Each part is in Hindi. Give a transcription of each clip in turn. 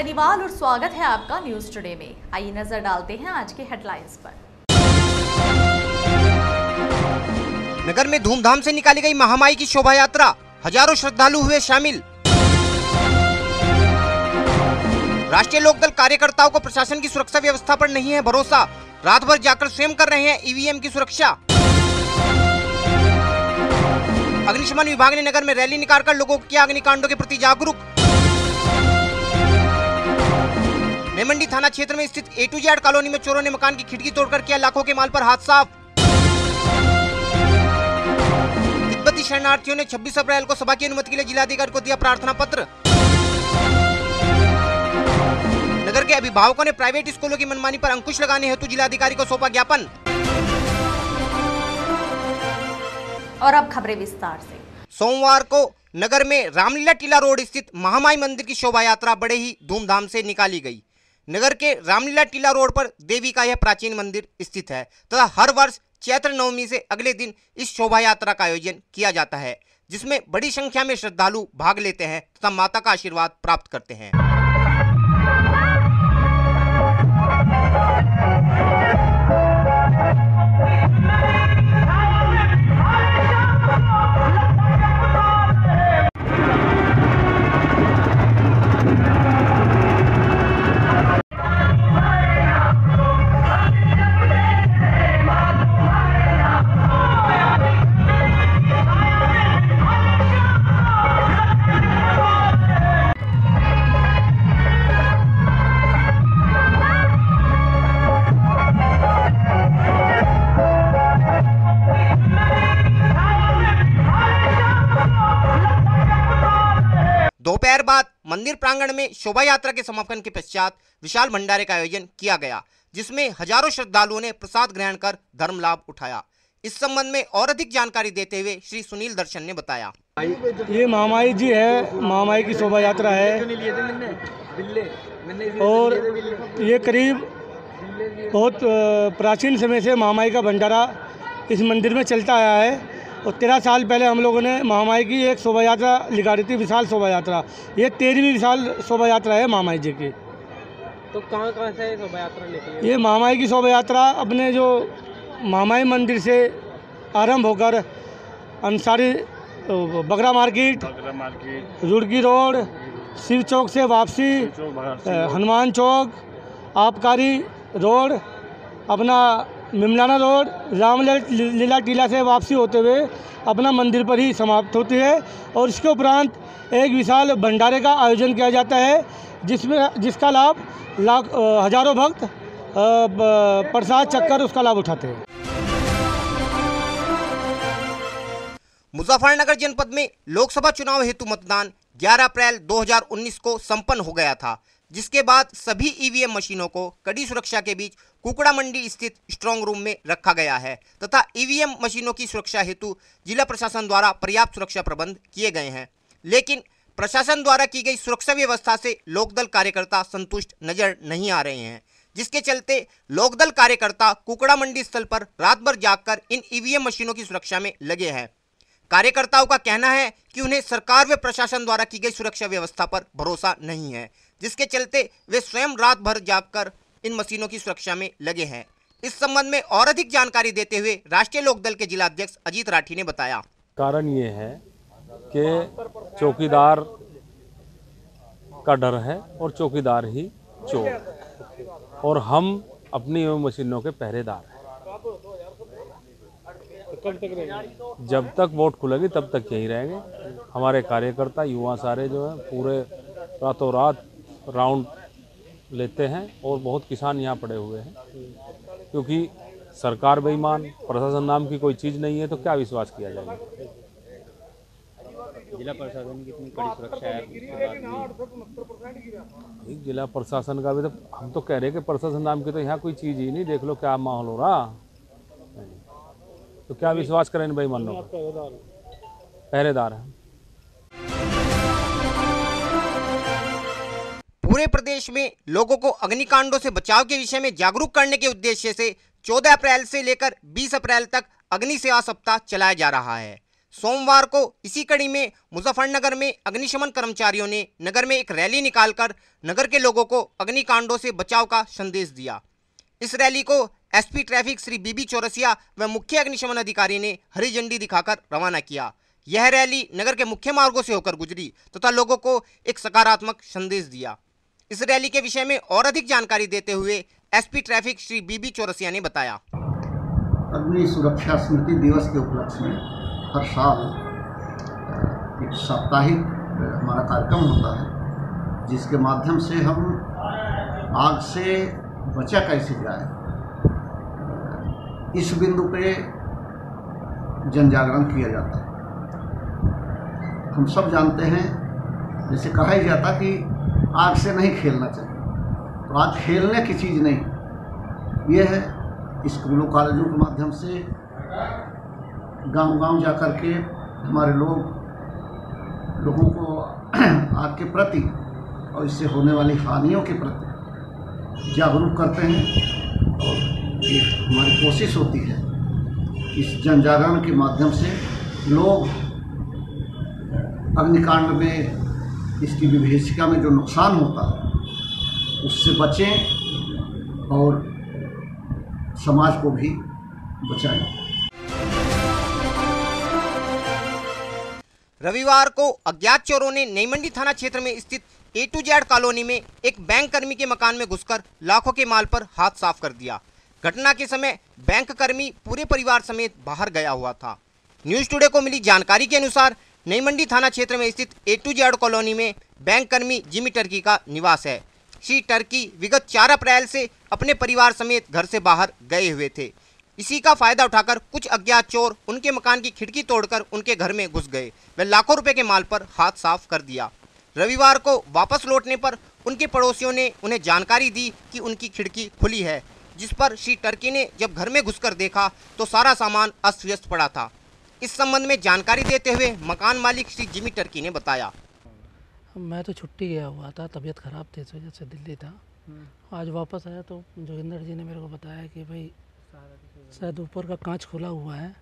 सैनीवाल और स्वागत है आपका न्यूज टुडे में। आइए नजर डालते हैं आज के हेडलाइंस पर। नगर में धूमधाम से निकाली गई महामाई की शोभा यात्रा, हजारों श्रद्धालु हुए शामिल। राष्ट्रीय लोकदल कार्यकर्ताओं को प्रशासन की सुरक्षा व्यवस्था पर नहीं है भरोसा, रात भर जाकर स्वयं कर रहे हैं ईवीएम की सुरक्षा। अग्निशमन विभाग ने नगर में रैली निकालकर लोगों को किया अग्निकांडों के प्रति जागरूक। मेमंडी थाना क्षेत्र में स्थित A to Z कॉलोनी में चोरों ने मकान की खिड़की तोड़कर किया लाखों के माल पर हाथ साफ। तिब्बती शरणार्थियों ने 26 अप्रैल को सभा की अनुमति के लिए जिलाधिकारी को दिया प्रार्थना पत्र। नगर के अभिभावकों ने प्राइवेट स्कूलों की मनमानी पर अंकुश लगाने हेतु जिलाधिकारी को सौंपा ज्ञापन। और अब खबरें विस्तार से। सोमवार को नगर में रामलीला टीला रोड स्थित महामाई मंदिर की शोभा यात्रा बड़े ही धूमधाम से निकाली गई। नगर के रामलीला टीला रोड पर देवी का यह प्राचीन मंदिर स्थित है तथा हर वर्ष चैत्र नवमी से अगले दिन इस शोभा यात्रा का आयोजन किया जाता है, जिसमें बड़ी संख्या में श्रद्धालु भाग लेते हैं तथा माता का आशीर्वाद प्राप्त करते हैं। दोपहर बाद मंदिर प्रांगण में शोभा यात्रा के समापन के पश्चात विशाल भंडारे का आयोजन किया गया, जिसमें हजारों श्रद्धालुओं ने प्रसाद ग्रहण कर धर्म लाभ उठाया। इस संबंध में और अधिक जानकारी देते हुए श्री सुनील दर्शन ने बताया। ये महामाई जी है, महामाई की शोभा यात्रा है और ये करीब बहुत प्राचीन समय से महामाई का भंडारा इस मंदिर में चलता आया है और 13 साल पहले हम लोगों ने महामाई की एक शोभा यात्रा निकाली थी, विशाल शोभा यात्रा। ये 13वीं विशाल शोभा यात्रा है महामाई जी की। तो कहाँ से शोभा यात्रा निकली? ये महामाई की शोभा यात्रा अपने जो महामाई मंदिर से आरंभ होकर अंसारी बगरा मार्केट, रुड़की रोड, शिव चौक से वापसी, हनुमान चौक, आबकारी रोड, अपना मिमलाना रोड, रामलीला टीला से वापसी होते हुए अपना मंदिर पर ही समाप्त होती है और इसके उपरांत एक विशाल भंडारे का आयोजन किया जाता है, जिसका लाभ हजारों भक्त प्रसाद चक्कर उसका लाभ उठाते हैं। मुजफ्फरनगर जनपद में लोकसभा चुनाव हेतु मतदान 11 अप्रैल 2019 को संपन्न हो गया था, जिसके बाद सभी ईवीएम मशीनों को कड़ी सुरक्षा के बीच कुकड़ा मंडी स्थित स्ट्रांग रूम में रखा गया है तथा ईवीएम मशीनों की सुरक्षा हेतु जिला प्रशासन द्वारा पर्याप्त सुरक्षा प्रबंध किए गए हैं। लेकिन प्रशासन द्वारा की गई सुरक्षा व्यवस्था से लोकदल कार्यकर्ता संतुष्ट नजर नहीं आ रहे हैं, जिसके चलते लोकदल कार्यकर्ता कुकड़ा मंडी स्थल पर रात भर जागकर इन ईवीएम मशीनों की सुरक्षा में लगे हैं। कार्यकर्ताओं का कहना है कि उन्हें सरकार व प्रशासन द्वारा की गई सुरक्षा व्यवस्था पर भरोसा नहीं है, जिसके चलते वे स्वयं रात भर जागकर इन मशीनों की सुरक्षा में लगे हैं। इस संबंध में और अधिक जानकारी देते हुए राष्ट्रीय लोकदल के जिला अध्यक्ष अजीत राठी ने बताया। कारण ये है कि चौकीदार का डर है और चौकीदार ही चोर और हम अपनी मशीनों के पहरेदार हैं। कब तक रहेंगे? जब तक वोट खुलेगी तब तक यहीं रहेंगे। हमारे कार्यकर्ता युवा सारे जो है पूरे रातों रात राउंड लेते हैं और बहुत किसान यहाँ पड़े हुए हैं, क्योंकि सरकार बेईमान, प्रशासन नाम की कोई चीज़ नहीं है, तो क्या विश्वास किया जाएगा। जिला प्रशासन की इतनी कड़ी सुरक्षा है, जिला प्रशासन का भी तो हम तो कह रहे हैं कि प्रशासन नाम की तो यहाँ कोई चीज़ ही नहीं। देख लो क्या माहौल हो रहा, तो क्या विश्वास करें इन बेईमानों का। पहरेदार है। पूरे प्रदेश में लोगों को अग्निकांडों से बचाव के विषय में जागरूक करने के उद्देश्य से 14 अप्रैल से लेकर 20 अप्रैल तक अग्नि सेवा सप्ताह चलाया जा रहा है। सोमवार को इसी कड़ी में मुजफ्फरनगर में अग्निशमन कर्मचारियों ने नगर में एक रैली निकालकर नगर के लोगों को अग्निकांडों से बचाव का संदेश दिया। इस रैली को एसपी ट्रैफिक श्री बीबी चौरसिया व मुख्य अग्निशमन अधिकारी ने हरी झंडी दिखाकर रवाना किया। यह रैली नगर के मुख्य मार्गों से होकर गुजरी तथा लोगों को एक सकारात्मक संदेश दिया। इस रैली के विषय में और अधिक जानकारी देते हुए एसपी ट्रैफिक श्री बीबी चौरसिया ने बताया। अग्नि सुरक्षा स्मृति दिवस के उपलक्ष्य में हर साल एक साप्ताहिक हमारा कार्यक्रम होता है, जिसके माध्यम से हम आग से बचा कैसे जाए इस बिंदु पे जन जागरण किया जाता है। हम सब जानते हैं, जैसे कहा ही जाता कि आग से नहीं खेलना चाहिए, तो आग खेलने की चीज़ नहीं, ये है स्कूलों कॉलेजों के माध्यम से गांव-गांव जा कर के हमारे लोगों को आग के प्रति और इससे होने वाली हानियों के प्रति जागरूक करते हैं। और ये हमारी कोशिश होती है इस जन जागरण के माध्यम से लोग अग्निकांड में इसकी विभीषिका में जो नुकसान होता है उससे बचें और समाज को भी बचाएं। रविवार को अज्ञात चोरों ने नई मंडी थाना क्षेत्र में स्थित A to Z कॉलोनी में एक बैंक कर्मी के मकान में घुसकर लाखों के माल पर हाथ साफ कर दिया। घटना के समय बैंक कर्मी पूरे परिवार समेत बाहर गया हुआ था। न्यूज़ टुडे को मिली जानकारी के अनुसार नई मंडी थाना क्षेत्र में स्थित A to Z कॉलोनी में बैंक कर्मी जिमी टर्की का निवास है। श्री टर्की विगत 4 अप्रैल से अपने परिवार समेत घर से बाहर गए हुए थे। इसी का फायदा उठाकर कुछ अज्ञात चोर उनके मकान की खिड़की तोड़कर उनके घर में घुस गए व लाखों रुपए के माल पर हाथ साफ कर दिया। रविवार को वापस लौटने पर उनके पड़ोसियों ने उन्हें जानकारी दी कि उनकी खिड़की खुली है, जिस पर श्री टर्की ने जब घर में घुसकर देखा तो सारा सामान अस्त व्यस्त पड़ा था। इस संबंध में जानकारी देते हुए मकान मालिक श्री जिमी टर्की ने बताया। मैं तो छुट्टी गया हुआ था, तबीयत ख़राब थी, इस वजह से दिल्ली था। आज वापस आया तो जोगिंदर जी ने मेरे को बताया कि भाई शायद ऊपर का कांच खुला हुआ है।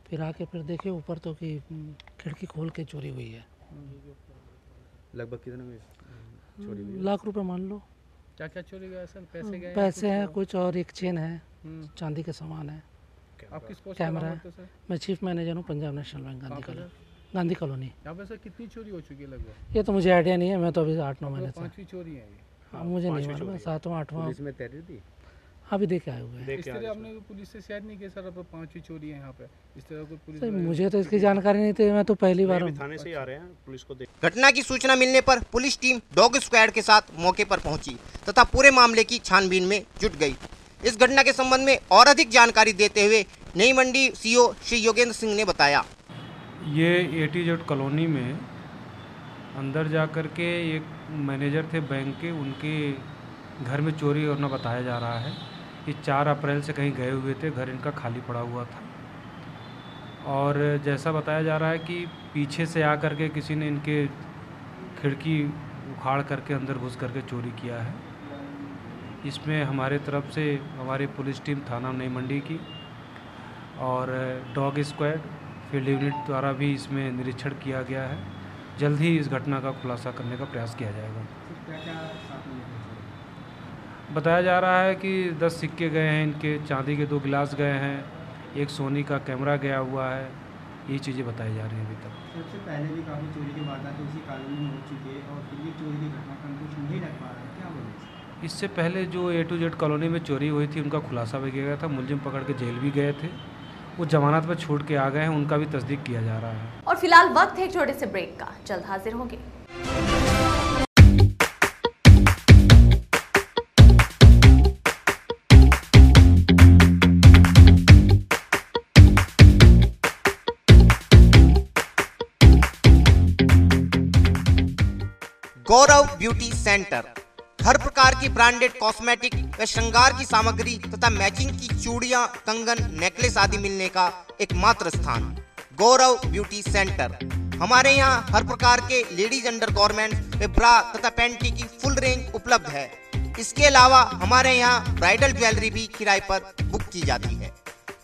फिर आके फिर देखे ऊपर तो कि खिड़की खोल के चोरी हुई है। लगभग कितने में चोरी हुई? लाख रुपए मान लो। क्या क्या चोरी गया सर? पैसे गए? पैसे हैं कुछ और एक चेन है, चांदी के सामान है, आप किस पोस्ट कैमरा पर है। काम करते हो सर? मैं चीफ मैनेजर हूँ Punjab national bank Gandhi colony. यहाँ पे सर कितनी चोरी हो चुकी है लगभग? ये तो मुझे आइडिया नहीं है, मैं तो अभी 8-9 महीने से। 5वीं चोरी है ये। हाँ, मुझे नहीं मालूम, 7वां 8वां पुलिस में तैयारी थी? अभी देखे आए हुए हैं। इस तरह आपने पुलिस से शेयर नहीं किया सर? अब 5वीं चोरी है यहाँ पे, इस तरह कोई पुलिस सर मुझे तो इसकी जानकारी नहीं थी, मैं तो पहली बार हूँ। थाने से ही आ रहे हैं पुलिस को देख। घटना की सूचना मिलने पर पुलिस टीम डॉग स्क्वाड के साथ मौके पर पहुंची तथा पूरे मामले की छानबीन में जुट गई। इस घटना के संबंध में और अधिक जानकारी देते हुए नई मंडी सीओ श्री योगेंद्र सिंह ने बताया। ये A to Z कॉलोनी में अंदर जा कर के एक मैनेजर थे बैंक के, उनके घर में चोरी होना बताया जा रहा है। ये 4 अप्रैल से कहीं गए हुए थे, घर इनका खाली पड़ा हुआ था और जैसा बताया जा रहा है कि पीछे से आकर के किसी ने इनके खिड़की उखाड़ करके अंदर घुस करके चोरी किया है। इसमें हमारे तरफ से हमारी पुलिस टीम थाना नई मंडी की और डॉग स्क्वाड फील्ड यूनिट द्वारा भी इसमें निरीक्षण किया गया है। जल्द ही इस घटना का खुलासा करने का प्रयास किया जाएगा। बताया जा रहा है कि 10 सिक्के गए हैं इनके, चांदी के 2 गिलास गए हैं, एक सोनी का कैमरा गया हुआ है। ये चीज़ें बताई जा रही हैं अभी तक। सबसे पहले भी काफ़ी चोरी की वारदात उसी कॉलोनी में हो चुकी है और फिर भी चोरी की घटना का कुछ नहीं रख पा रहा है, क्या बोलें? इससे पहले जो A to Z कॉलोनी में चोरी हुई थी उनका खुलासा भी किया गया था, मुलजिम पकड़ के जेल भी गए थे, वो जमानत पर छूट के आ गए हैं, उनका भी तस्दीक किया जा रहा है। और फिलहाल वक्त है एक छोटे से ब्रेक का, जल्द हाजिर होंगे। गौरव ब्यूटी सेंटर हर प्रकार की ब्रांडेड कॉस्मेटिक व श्रृंगार की सामग्री तथा मैचिंग की चूड़ियां, कंगन, नेकलेस आदि मिलने का एकमात्र स्थान गौरव ब्यूटी सेंटर। हमारे यहाँ हर प्रकार के लेडीज अंडर गारमेंट्स व ब्रा तथा पैंटी की फुल रेंज उपलब्ध है। इसके अलावा हमारे यहाँ ब्राइडल ज्वेलरी भी किराए पर बुक की जाती है।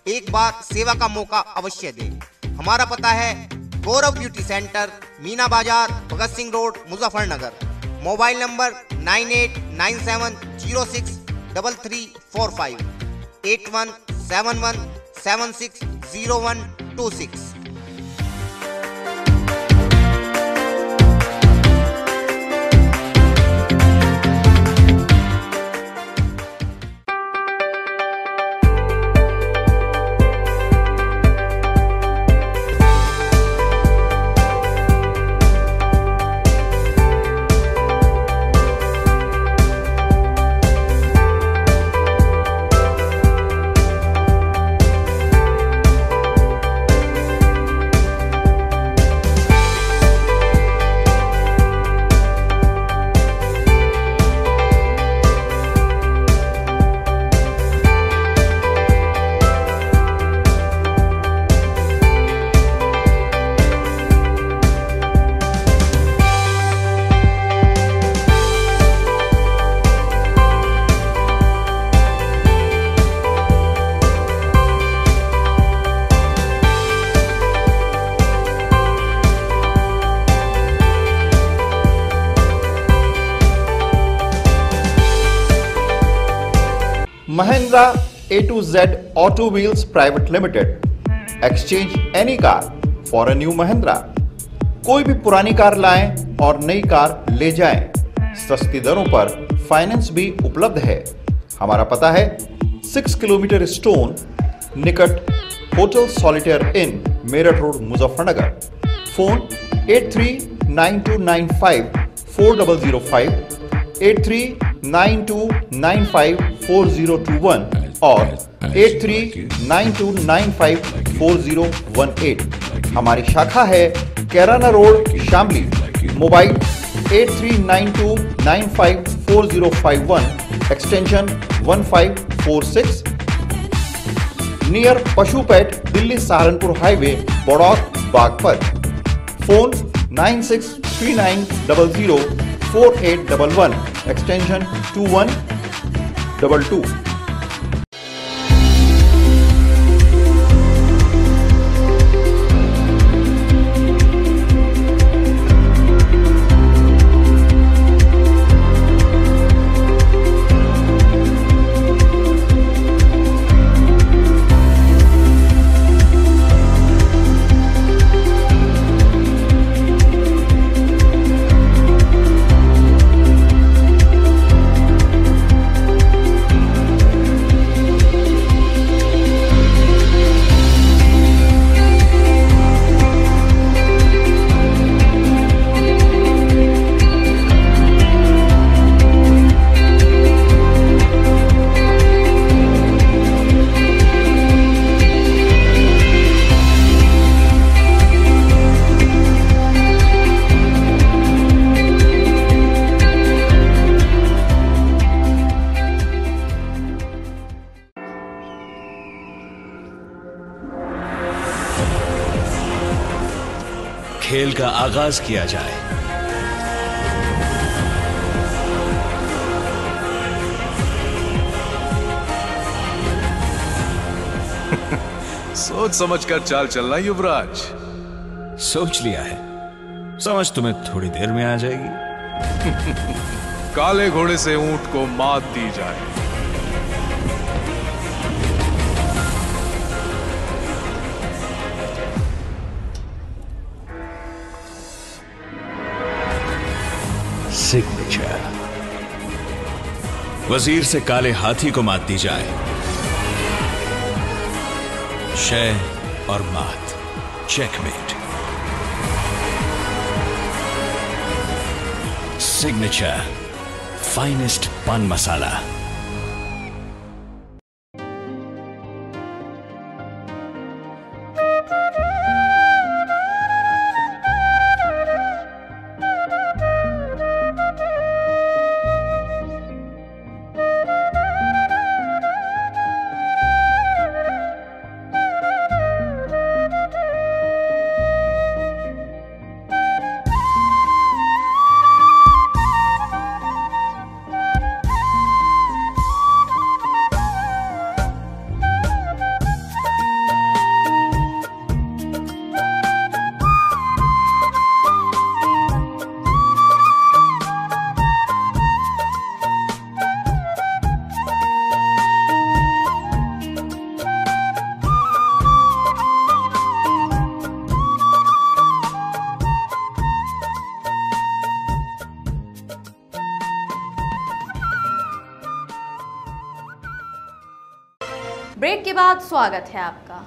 एक बार सेवा का मौका अवश्य दें। हमारा पता है गौरव beauty centre, Meena Bazaar, Bhagat Singh road, Muzaffarnagar. Mobile number 9897063345, 8171760126। Mahindra A to Z Auto Wheels Private Limited. Exchange any car for a new Mahindra. कोई भी पुरानी कार लाएं और नई कार ले जाएं। सस्ती दरों पर फाइनेंस भी उपलब्ध है। हमारा पता है 6 किलोमीटर स्टोन निकट hotel Solitaire inn, Meerut road, Muzaffarnagar. Phone 8392954005, 8392954021 और 8392954018। हमारी शाखा है Kairana road, Shamli. Mobile 8392954051, extension 1546, near पशुपेट, Delhi Saharanpur highway, Baraut, Baghpat. Phone 9639004811, extension 2122। खेल का आगाज किया जाए। सोच समझकर चाल चलना युवराज। सोच लिया है, समझ तुम्हें थोड़ी देर में आ जाएगी। काले घोड़े से ऊंट को मात दी जाए। सिग्नेचर। वजीर से काले हाथी को मात दी जाए। शय और मात, चेकमेट। सिग्नेचर फाइनेस्ट पान मसाला। बाद स्वागत है आपका।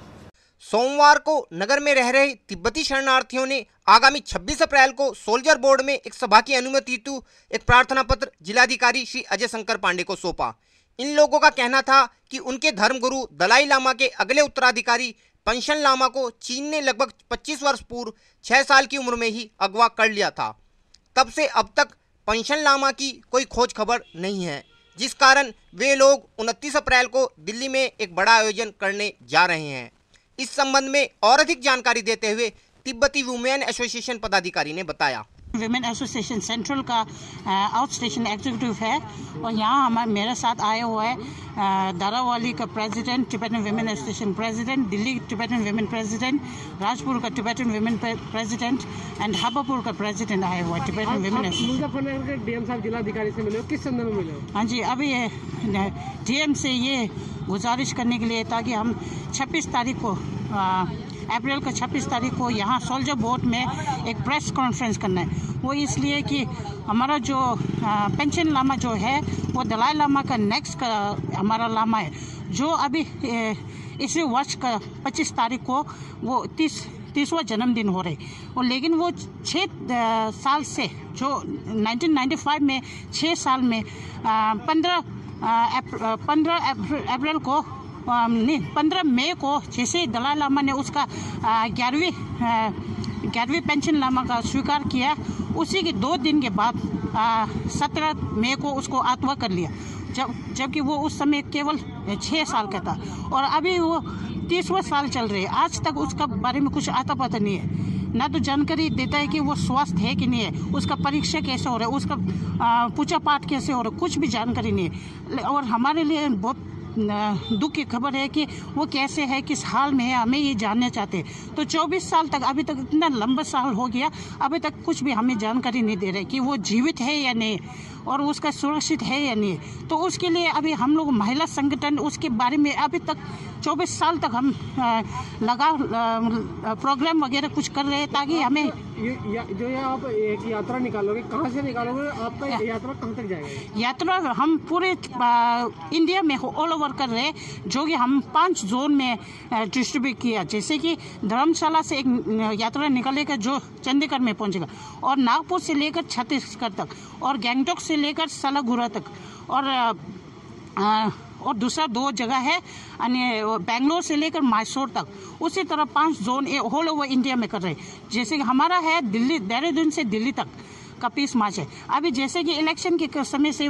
सोमवार को नगर में रह रहे तिब्बती शरणार्थियों ने आगामी 26 अप्रैल को सोल्जर बोर्ड में एक सभा की अनुमति हेतु एक प्रार्थना पत्र जिलाधिकारी श्री अजय शंकर पांडे को सौंपा। इन लोगों का कहना था कि उनके धर्मगुरु दलाई लामा के अगले उत्तराधिकारी पंशन लामा को चीन ने लगभग 25 वर्ष पूर्व 6 साल की उम्र में ही अगवा कर लिया था। तब से अब तक पंशन लामा की कोई खोज खबर नहीं है, जिस कारण वे लोग 29 अप्रैल को दिल्ली में एक बड़ा आयोजन करने जा रहे हैं। इस संबंध में और अधिक जानकारी देते हुए तिब्बती वुमेन एसोसिएशन पदाधिकारी ने बताया। विमेन एसोसिएशन सेंट्रल का आउट स्टेशन एग्जीक्यूटिव है और यहाँ मेरे साथ आए हुए हैं दारावाली का president, Tibetan women association president, Delhi Tibetan women president, Rajpur का टिबेटन विमेन प्रेसिडेंट एंड हाबापुर का प्रेसिडेंट आए हुए टिबेटन विमेन एसोसिएशन। मुजफ्फरनगर के डीएम साहब जिलाधिकारी से मिले, किस संदर्भ में मिले? हाँ जी, अभी डीएम से ये गुजारिश करने के लिए ताकि हम 26 तारीख को अप्रैल का 26 तारीख को यहाँ सोल्जर बोर्ड में एक प्रेस कॉन्फ्रेंस करना है। वो इसलिए कि हमारा जो पेंशन लामा जो है वो दलाई लामा का नेक्स्ट का हमारा लामा है, जो अभी इसी वर्ष का 25 तारीख को वो 30वां जन्मदिन हो रहे और लेकिन वो 6 साल से जो 1995 में 6 साल में 15 अप्रैल को 15 मई को जैसे दलाई लामा ने उसका 11वीं पेंशन लामा का स्वीकार किया, उसी के 2 दिन के बाद 17 मई को उसको अगवा कर लिया, जबकि वो उस समय केवल 6 साल का था और अभी वो 30वां साल चल रहे हैं। आज तक उसका बारे में कुछ आता पता नहीं है, ना तो जानकारी देता है कि वो स्वस्थ है कि नहीं है, उसका परीक्षा कैसे हो रहा है, उसका पूजा पाठ कैसे हो रहा है, कुछ भी जानकारी नहीं है। और हमारे लिए बहुत दुख की खबर है कि वो कैसे है, किस हाल में है, हमें ये जानना चाहते हैं। तो 24 साल तक, अभी तक इतना लंबा साल हो गया, अभी तक कुछ भी हमें जानकारी नहीं दे रहे कि वो जीवित है या नहीं और उसका सुरक्षित है या नहीं। तो उसके लिए अभी हम लोग महिला संगठन उसके बारे में अभी तक 24 साल तक हम प्रोग्राम वगैरह कुछ कर रहे हैं ताकि हमें जो ये आप एक यात्रा निकालोगे, कहाँ से निकालोगे? आपका यात्रा कहाँ तक जाएगा? यात्रा हम पूरे इंडिया में ऑल ओवर कर रहे हैं, जो कि हम 5 जोन में डिस्ट्रीब्यूट किया। जैसे कि धर्मशाला से एक यात्रा निकलेगा जो चंडीगढ़ में पहुंचेगा और नागपुर से लेकर छत्तीसगढ़ तक और गैंगटोक से लेकर सलागुरा तक और दूसरा 2 जगह है बेंगलोर से लेकर मैसूर तक। उसी तरह 5 जोन ऑल ओवर इंडिया में कर रहे हैं। जैसे कि हमारा है दिल्ली, देहरादून से दिल्ली तक का 20 मार्च है। अभी जैसे कि इलेक्शन के समय से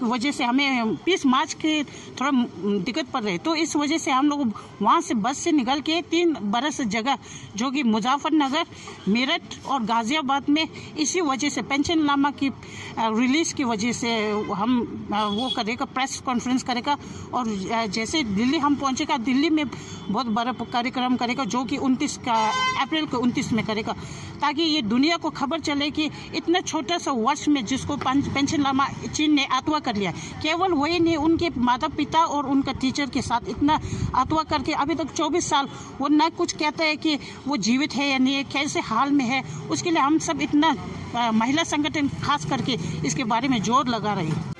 वजह से हमें 20 मार्च के थोड़ा दिक्कत पड़ रही है, तो इस वजह से हम लोग वहाँ से बस से निकल के 3 बरस जगह जो कि मुजफ्फरनगर, मेरठ और गाजियाबाद में, इसी वजह से पेंशन लामा की रिलीज की वजह से हम वो करेगा, प्रेस कॉन्फ्रेंस करेगा। और जैसे दिल्ली हम पहुँचेगा, दिल्ली में बहुत बड़ा कार्यक्रम करेगा जो कि 29 अप्रैल को 29 में करेगा, ताकि ये दुनिया को खबर चले कि इतना छोटा सा वर्ष में जिसको पेंशन लामा चीन ने अगवा कर लिया, केवल वही नहीं, उनके माता पिता और उनका टीचर के साथ इतना अगवा करके अभी तक 24 साल वो ना कुछ कहता है कि वो जीवित है या नहीं, कैसे हाल में है। उसके लिए हम सब इतना महिला संगठन खास करके इसके बारे में जोर लगा रहे हैं।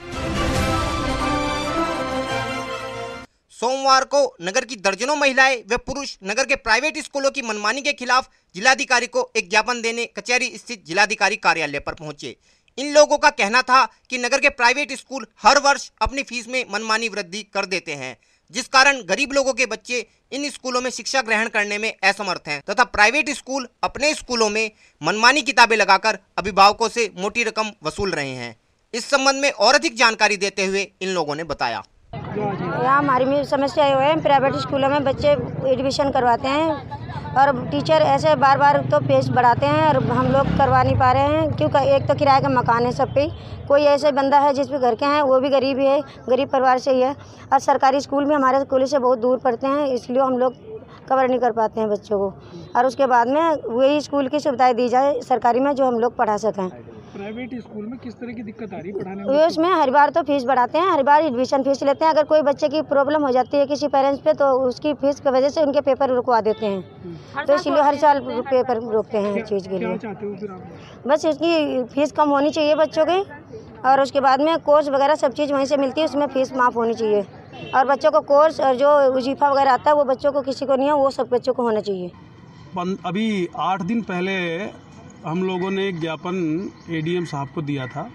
सोमवार को नगर की दर्जनों महिलाएं व पुरुष नगर के प्राइवेट स्कूलों की मनमानी के खिलाफ जिलाधिकारी को एक ज्ञापन देने कचहरी स्थित जिलाधिकारी कार्यालय पर पहुंचे। इन लोगों का कहना था कि नगर के प्राइवेट स्कूल हर वर्ष अपनी फीस में मनमानी वृद्धि कर देते हैं, जिस कारण गरीब लोगों के बच्चे इन स्कूलों में शिक्षा ग्रहण करने में असमर्थ हैं तथा प्राइवेट स्कूल अपने स्कूलों में मनमानी किताबें लगाकर अभिभावकों से मोटी रकम वसूल रहे हैं। इस संबंध में और अधिक जानकारी देते हुए इन लोगों ने बताया। यहाँ हमारी में समस्या हुए हैं, प्राइवेट स्कूलों में बच्चे एडमिशन करवाते हैं और टीचर ऐसे बार बार तो फीस बढ़ाते हैं और हम लोग करवा नहीं पा रहे हैं, क्योंकि एक तो किराए का मकान है सब पे। कोई ऐसे बंदा है जिस पे घर के हैं वो भी गरीब ही है, गरीब परिवार से ही है, और सरकारी स्कूल भी हमारे स्कूल से बहुत दूर पड़ते हैं, इसलिए हम लोग कवर नहीं कर पाते हैं बच्चों को। और उसके बाद में वही स्कूल की सुविधाएँ दी जाए सरकारी में, जो हम लोग पढ़ा सकें। प्राइवेट स्कूल में किस तरह की दिक्कत आ रही है पढ़ाने में? उसमें हर बार तो फीस बढ़ाते हैं, हर बार एडमिशन फीस लेते हैं। अगर कोई बच्चे की प्रॉब्लम हो जाती है किसी पेरेंट्स पे, तो उसकी फीस की वजह से उनके पेपर रुकवा देते हैं, तो इसलिए हर साल पेपर रोकते हैं इस चीज़ के लिए। बस इसकी फीस कम होनी चाहिए बच्चों की, और उसके बाद में कोर्स वगैरह सब चीज़ वहीं से मिलती है, उसमें फीस माफ़ होनी चाहिए। और बच्चों को कोर्स और जो वजीफा वगैरह आता है वो बच्चों को किसी को नहीं है, वो सब बच्चों को होना चाहिए। अभी 8 दिन पहले हम लोगों ने एक ज्ञापन एडीएम साहब को दिया था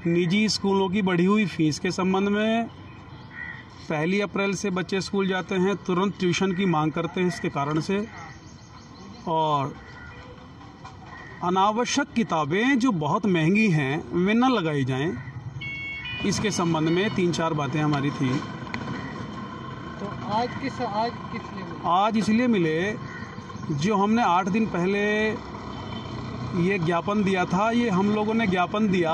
निजी स्कूलों की बढ़ी हुई फीस के संबंध में। 1 अप्रैल से बच्चे स्कूल जाते हैं, तुरंत ट्यूशन की मांग करते हैं इसके कारण से, और अनावश्यक किताबें जो बहुत महंगी हैं वे न लगाई जाएं, इसके संबंध में 3-4 बातें हमारी थी। तो आज किस लिए मिले? आज इसलिए मिले जो हमने 8 दिन पहले ये ज्ञापन दिया था। ये हम लोगों ने ज्ञापन दिया,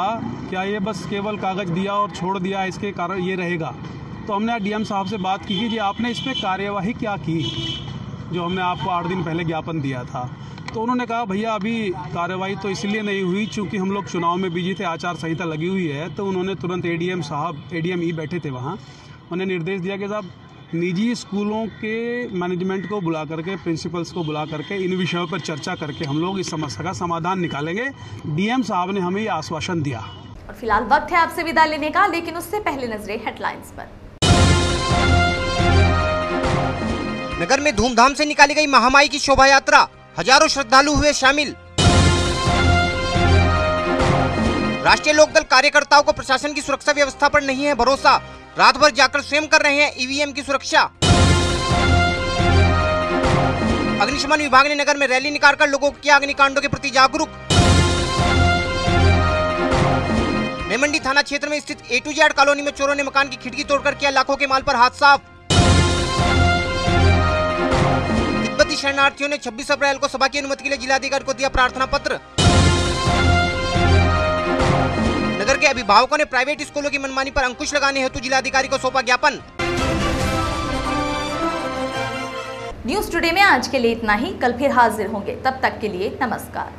क्या ये बस केवल कागज़ दिया और छोड़ दिया इसके कारण ये रहेगा? तो हमने डीएम साहब से बात की कि जी आपने इस पर कार्यवाही क्या की, जो हमने आपको 8 दिन पहले ज्ञापन दिया था। तो उन्होंने कहा भैया अभी कार्रवाई तो इसलिए नहीं हुई चूँकि हम लोग चुनाव में बिजी थे, आचार संहिता लगी हुई है। तो उन्होंने तुरंत एडीएम साहब, एडीएम ई बैठे थे वहाँ, उन्हें निर्देश दिया कि साहब निजी स्कूलों के मैनेजमेंट को बुला करके, प्रिंसिपल्स को बुला करके इन विषयों पर चर्चा करके हम लोग इस समस्या का समाधान निकालेंगे। डीएम साहब ने हमें ये आश्वासन दिया। और फिलहाल वक्त है आपसे विदा लेने का, लेकिन उससे पहले नजरें हेडलाइंस पर। नगर में धूमधाम से निकाली गई महामाई की शोभा यात्रा, हजारों श्रद्धालु हुए शामिल। राष्ट्रीय लोकदल कार्यकर्ताओं को प्रशासन की सुरक्षा व्यवस्था पर नहीं है भरोसा, रात भर जाकर स्वयं कर रहे हैं ईवीएम की सुरक्षा। अग्निशमन विभाग ने नगर में रैली निकालकर लोगों को किया अग्निकांडों के प्रति जागरूक। रेमंडी थाना क्षेत्र में स्थित A to Z कॉलोनी में चोरों ने मकान की खिड़की तोड़कर किया लाखों के माल पर हाथ साफ। तिब्बती शरणार्थियों ने 26 अप्रैल को सभा की अनुमति के लिए जिलाधिकारी को दिया प्रार्थना पत्र। नगर के अभिभावकों ने प्राइवेट स्कूलों की मनमानी पर अंकुश लगाने हेतु जिलाधिकारी को सौंपा ज्ञापन। न्यूज टुडे में आज के लिए इतना ही, कल फिर हाजिर होंगे, तब तक के लिए नमस्कार।